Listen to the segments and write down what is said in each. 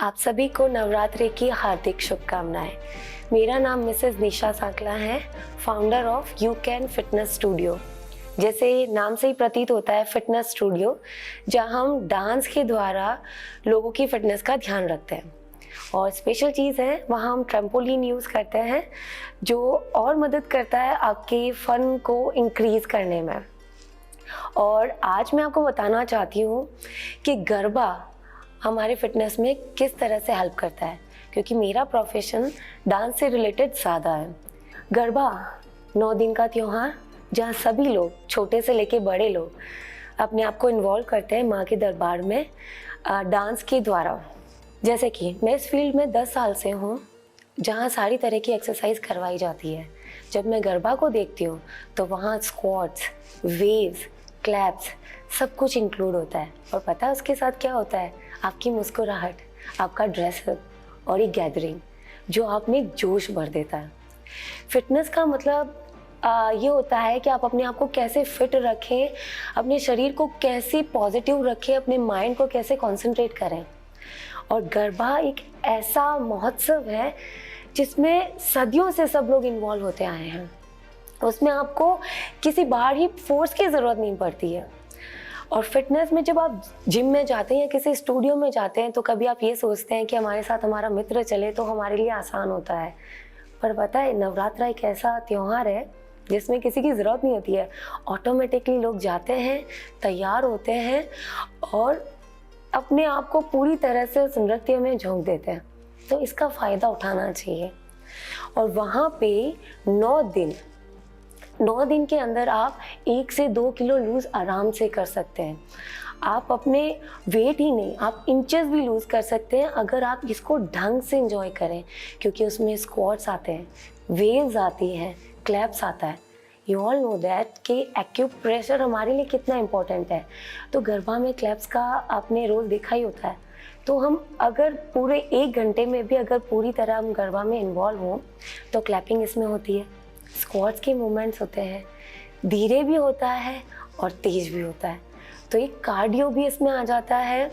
आप सभी को नवरात्रि की हार्दिक शुभकामनाएं। मेरा नाम मिसेस निशा साकला है, founder of you can fitness studio. जैसे नाम से ही प्रतीत होता है, फिटनेस स्टूडियो, जहां हम डांस के द्वारा लोगों की फिटनेस का ध्यान रखते हैं। और स्पेशल चीज़ है, वहाँ हम ट्रैम्पोलिन यूज़ करते हैं जो और मदद करता है आपके फन को इंक्रीज़ करने में। और आज मैं आपको बताना चाहती हूँ कि गरबा हमारे फिटनेस में किस तरह से हेल्प करता है, क्योंकि मेरा प्रोफेशन डांस से रिलेटेड ज़्यादा है। गरबा 9 दिन का त्यौहार, जहाँ सभी लोग, छोटे से लेके बड़े लोग, अपने आप को इन्वॉल्व करते हैं माँ के दरबार में डांस के द्वारा। जैसे कि मैं इस फील्ड में 10 साल से हूँ, जहाँ सारी तरह की एक्सरसाइज करवाई जाती है। जब मैं गरबा को देखती हूँ तो वहाँ स्क्वाट्स, वेव्स, क्लैप्स, सब कुछ इंक्लूड होता है। और पता है उसके साथ क्या होता है? आपकी मुस्कुराहट, आपका ड्रेसअप और एक गैदरिंग जो आप में जोश भर देता है। फिटनेस का मतलब ये होता है कि आप अपने आप को कैसे फिट रखें, अपने शरीर को कैसे पॉजिटिव रखें, अपने माइंड को कैसे कंसंट्रेट करें। और गरबा एक ऐसा महोत्सव है जिसमें सदियों से सब लोग इन्वॉल्व होते आए हैं। उसमें आपको किसी बाहरी फोर्स की ज़रूरत नहीं पड़ती है। और फिटनेस में जब आप जिम में जाते हैं या किसी स्टूडियो में जाते हैं तो कभी आप ये सोचते हैं कि हमारे साथ हमारा मित्र चले तो हमारे लिए आसान होता है। पर पता है, नवरात्रा एक ऐसा त्यौहार है जिसमें किसी की ज़रूरत नहीं होती है। ऑटोमेटिकली लोग जाते हैं, तैयार होते हैं और अपने आप को पूरी तरह से उस नृत्य में झोंक देते हैं। तो इसका फ़ायदा उठाना चाहिए। और वहाँ पे 9 दिन के अंदर आप 1 से 2 किलो लूज़ आराम से कर सकते हैं। आप अपने वेट ही नहीं, आप इंचेस भी लूज़ कर सकते हैं अगर आप इसको ढंग से एंजॉय करें, क्योंकि उसमें स्क्वाट्स आते हैं, वेव्स आती हैं, क्लैप्स आता है। यू ऑल नो दैट कि एक्यूप्रेशर हमारे लिए कितना इम्पोर्टेंट है। तो गरबा में क्लैप्स का आपने रोल देखा ही होता है। तो हम अगर पूरे 1 घंटे में भी अगर पूरी तरह हम गरबा में इन्वॉल्व हों तो क्लैपिंग इसमें होती है, स्क्वाट्स के मूवमेंट्स होते हैं, धीरे भी होता है और तेज भी होता है। तो एक कार्डियो भी इसमें आ जाता है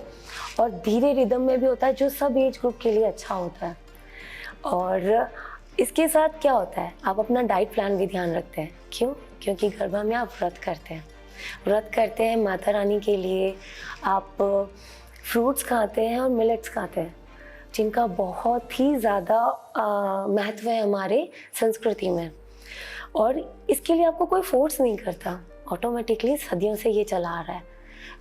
और धीरे रिदम में भी होता है, जो सब एज ग्रुप के लिए अच्छा होता है। और इसके साथ क्या होता है, आप अपना डाइट प्लान भी ध्यान रखते हैं। क्यों? क्योंकि गरबा में आप व्रत करते हैं माता रानी के लिए। आप फ्रूट्स खाते हैं और मिलेट्स खाते हैं, जिनका बहुत ही ज़्यादा महत्व है हमारे संस्कृति में। और इसके लिए आपको कोई फोर्स नहीं करता, ऑटोमेटिकली सदियों से ये चला आ रहा है।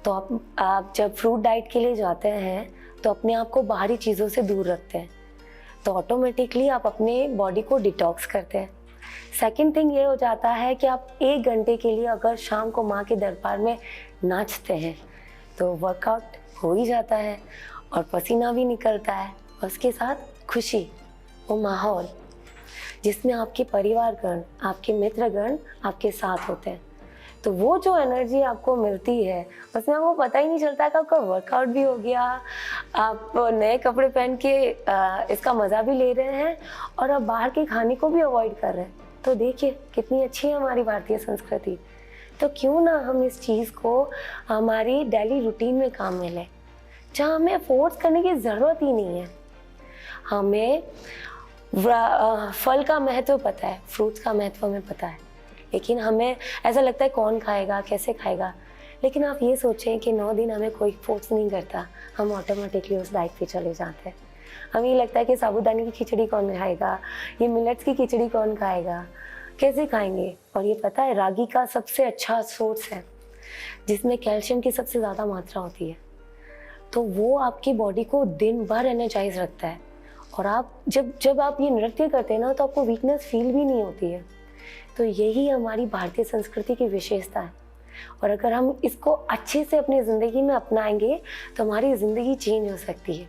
तो आप जब फ्रूट डाइट के लिए जाते हैं तो अपने आप को बाहरी चीज़ों से दूर रखते हैं, तो ऑटोमेटिकली आप अपने बॉडी को डिटॉक्स करते हैं। सेकंड थिंग ये हो जाता है कि आप 1 घंटे के लिए अगर शाम को माँ के दरबार में नाचते हैं तो वर्कआउट हो ही जाता है और पसीना भी निकलता है। उसके साथ खुशी, वो माहौल जिसमें आपके परिवारगण, आपके मित्रगण आपके साथ होते हैं, तो वो जो एनर्जी आपको मिलती है उसमें आपको पता ही नहीं चलता कि आपका वर्कआउट भी हो गया, आप नए कपड़े पहन के इसका मज़ा भी ले रहे हैं और आप बाहर के खाने को भी अवॉइड कर रहे हैं। तो देखिए कितनी अच्छी है हमारी भारतीय संस्कृति। तो क्यों ना हम इस चीज़ को हमारी डेली रूटीन में काम में लें, जहाँ हमें फोर्स करने की ज़रूरत ही नहीं है। हमें फल का महत्व पता है, फ्रूट्स का महत्व हमें पता है, लेकिन हमें ऐसा लगता है कौन खाएगा, कैसे खाएगा। लेकिन आप ये सोचें कि 9 दिन हमें कोई फोर्स नहीं करता, हम ऑटोमेटिकली उस डाइट पे चले जाते हैं। हमें ये लगता है कि साबूदाने की खिचड़ी कौन खाएगा, ये मिलेट्स की खिचड़ी कौन खाएगा, कैसे खाएंगे। और ये पता है, रागी का सबसे अच्छा सोर्स है जिसमें कैल्शियम की सबसे ज़्यादा मात्रा होती है। तो वो आपकी बॉडी को दिन भर एनर्जाइज रखता है। और आप जब आप ये नृत्य करते हैं ना, तो आपको वीकनेस फील भी नहीं होती है। तो यही हमारी भारतीय संस्कृति की विशेषता है। और अगर हम इसको अच्छे से अपनी ज़िंदगी में अपनाएंगे तो हमारी ज़िंदगी चेंज हो सकती है।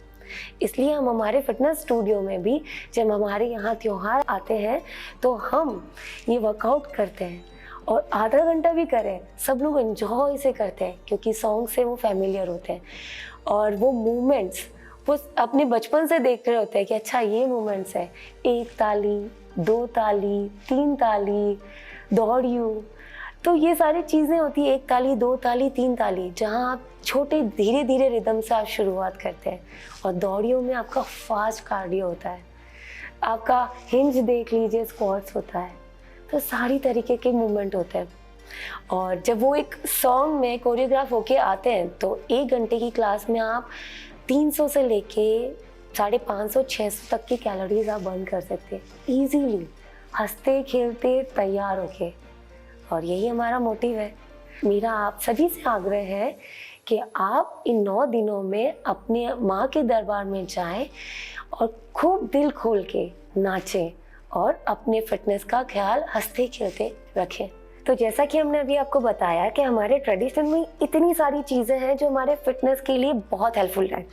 इसलिए हम हमारे फिटनेस स्टूडियो में भी जब हमारे यहाँ त्यौहार आते हैं तो हम ये वर्कआउट करते हैं, और आधा घंटा भी करें, सब लोग एंजॉय से करते हैं, क्योंकि सॉन्ग से वो फैमिलियर होते हैं और वो मूवमेंट्स वो अपने बचपन से देख रहे होते हैं कि अच्छा ये मूवमेंट्स है, 1 ताली, 2 ताली, 3 ताली, दौड़ियो, तो ये सारी चीज़ें होती है, 1 ताली, 2 ताली, 3 ताली, जहाँ आप छोटे धीरे धीरे रिदम से आप शुरुआत करते हैं। और दौड़ियों में आपका फास्ट कार्डियो होता है, आपका हिंज देख लीजिए, स्क्वाट्स होता है, तो सारी तरीके के मूवमेंट होते हैं। और जब वो एक सॉन्ग में कोरियोग्राफ होके आते हैं तो 1 घंटे की क्लास में आप 300 से लेके 550-600 तक की कैलोरीज आप बर्न कर सकते हैं ईजीली, हंसते खेलते तैयार होके। और यही हमारा मोटिव है। मेरा आप सभी से आग्रह है कि आप इन 9 दिनों में अपने माँ के दरबार में जाएं और खूब दिल खोल के नाचें और अपने फिटनेस का ख्याल हंसते खेलते रखें। तो जैसा कि हमने अभी आपको बताया कि हमारे ट्रेडिशन में इतनी सारी चीज़ें हैं जो हमारे फिटनेस के लिए बहुत हेल्पफुल है।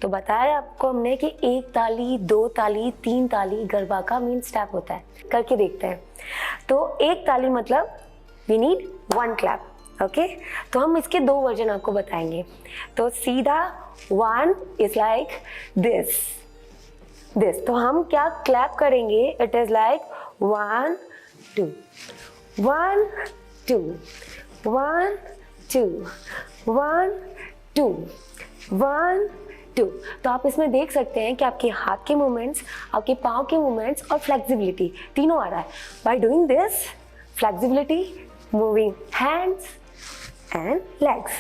तो बताया आपको हमने कि 1 ताली, 2 ताली, 3 ताली गरबा का मेन स्टेप होता है। करके देखते हैं। तो 1 ताली मतलब वी नीड 1 क्लैप, ओके। तो हम इसके 2 वर्जन आपको बताएंगे। तो सीधा 1 इज लाइक दिस। तो हम क्या क्लैप करेंगे, इट इज लाइक 1 2 1 2 1 2 1 2 1 2। तो आप इसमें देख सकते हैं कि आपके हाथ के मूवमेंट्स, आपके पाँव के मूवमेंट्स और फ्लेक्सिबिलिटी तीनों आ रहा है। By doing this flexibility, moving hands and legs,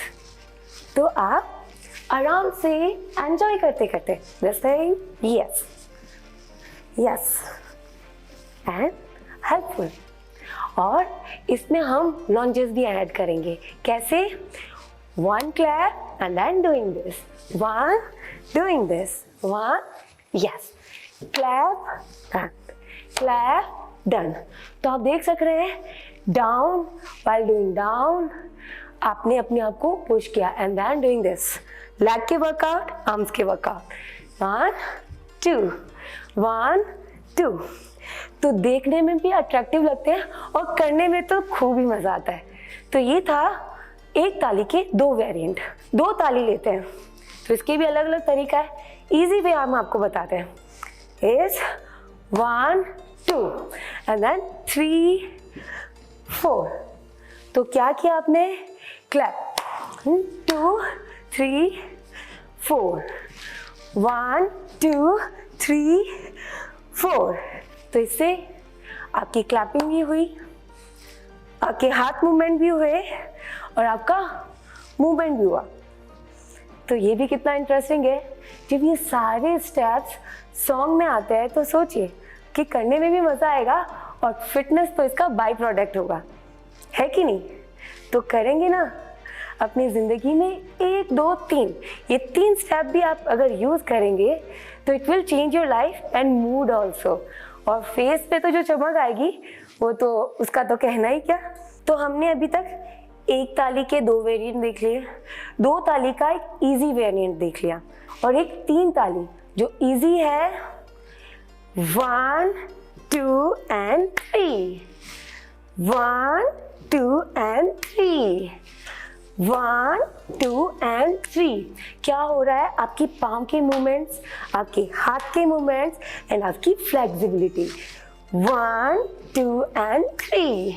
तो आप आराम से एंजॉय करते करते this thing, yes yes and helpful. और इसमें हम लॉन्जेस भी ऐड करेंगे। कैसे? 1 clap and then doing this, 1 doing this, 1 yes, clap done। तो आप देख सक रहे हैं डाउन, while doing down आपने अपने आप को पुश किया and then doing this, leg के वर्कआउट, आर्म्स के वर्कआउट, 1 2 1 2। तो देखने में भी अट्रैक्टिव लगते हैं और करने में तो खूब ही मजा आता है। तो ये था 1 ताली के 2 वेरिएंट। 2 ताली लेते हैं तो इसके भी अलग अलग तरीका है। इजी वे हम आपको बताते हैं इज 1 2 एंड देन 3 4। तो क्या किया आपने, क्लैप 2 3 4, 1 2 3 4। तो इससे आपकी क्लैपिंग भी हुई, आपके हाथ मूवमेंट भी हुए और आपका मूवमेंट भी हुआ। तो ये भी कितना इंटरेस्टिंग है। जब ये सारे स्टेप्स सॉन्ग में आते हैं तो सोचिए कि करने में भी मज़ा आएगा और फिटनेस तो इसका बाई प्रोडक्ट होगा, है कि नहीं? तो करेंगे ना अपनी ज़िंदगी में 1 2 3, ये 3 स्टेप भी आप अगर यूज़ करेंगे तो it will change your life and mood also. और फेस पे तो जो चमक आएगी वो तो उसका तो कहना ही क्या। तो हमने अभी तक 1 ताली के 2 वेरिएंट देख लिए, 2 ताली का एक इजी वेरिएंट देख लिया और एक 3 ताली जो इजी है 1 2 and 3, 1 2 and 3, 1 2 and 3। क्या हो रहा है, आपकी पाम के मूवमेंट्स, आपके हाथ के मूवमेंट्स एंड आपकी फ्लेक्सिबिलिटी। 1 2 and 3,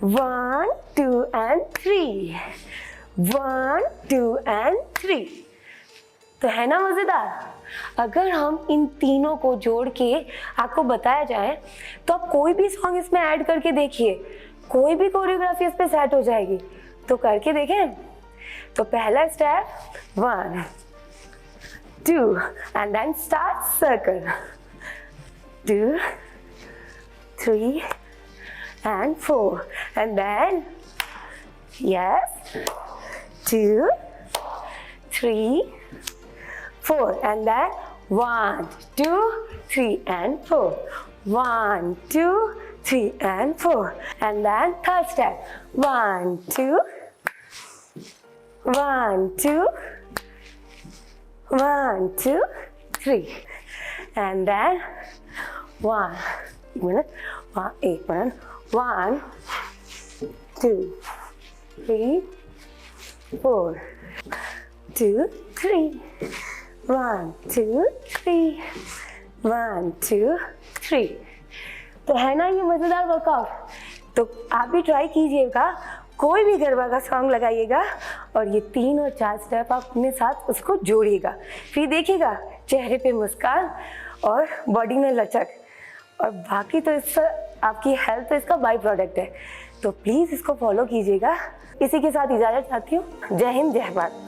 1 2 and 3, 1 2 and 3। तो है ना मजेदार। अगर हम इन तीनों को जोड़ के आपको बताया जाए तो आप कोई भी सॉन्ग इसमें ऐड करके देखिए, कोई भी कोरियोग्राफी इस पे सेट हो जाएगी। तो करके देखें। तो पहला step 1 2 and then start circle, 2 3 and 4 and then yes 2 3 4 and then 1 2 3 and 4, 1 2 3 and 4 and then third step 1 2 1 2 1 2 3 and then 1 minute 1 minute 1 2 3 4 2 3 1 2 3 1 2 3। तो है ना ये मजेदार वर्कआउट। तो आप भी ट्राई कीजिएगा, कोई भी गरबा का सॉन्ग लगाइएगा और ये 3 और 4 स्टेप आप अपने साथ उसको जोड़िएगा, फिर देखिएगा चेहरे पे मुस्कान और बॉडी में लचक। और बाकी तो इससे आपकी हेल्थ तो इसका बाई प्रोडक्ट है, तो प्लीज़ इसको फॉलो कीजिएगा। इसी के साथ इजाज़त चाहती हूँ। जय हिंद, जय भारत।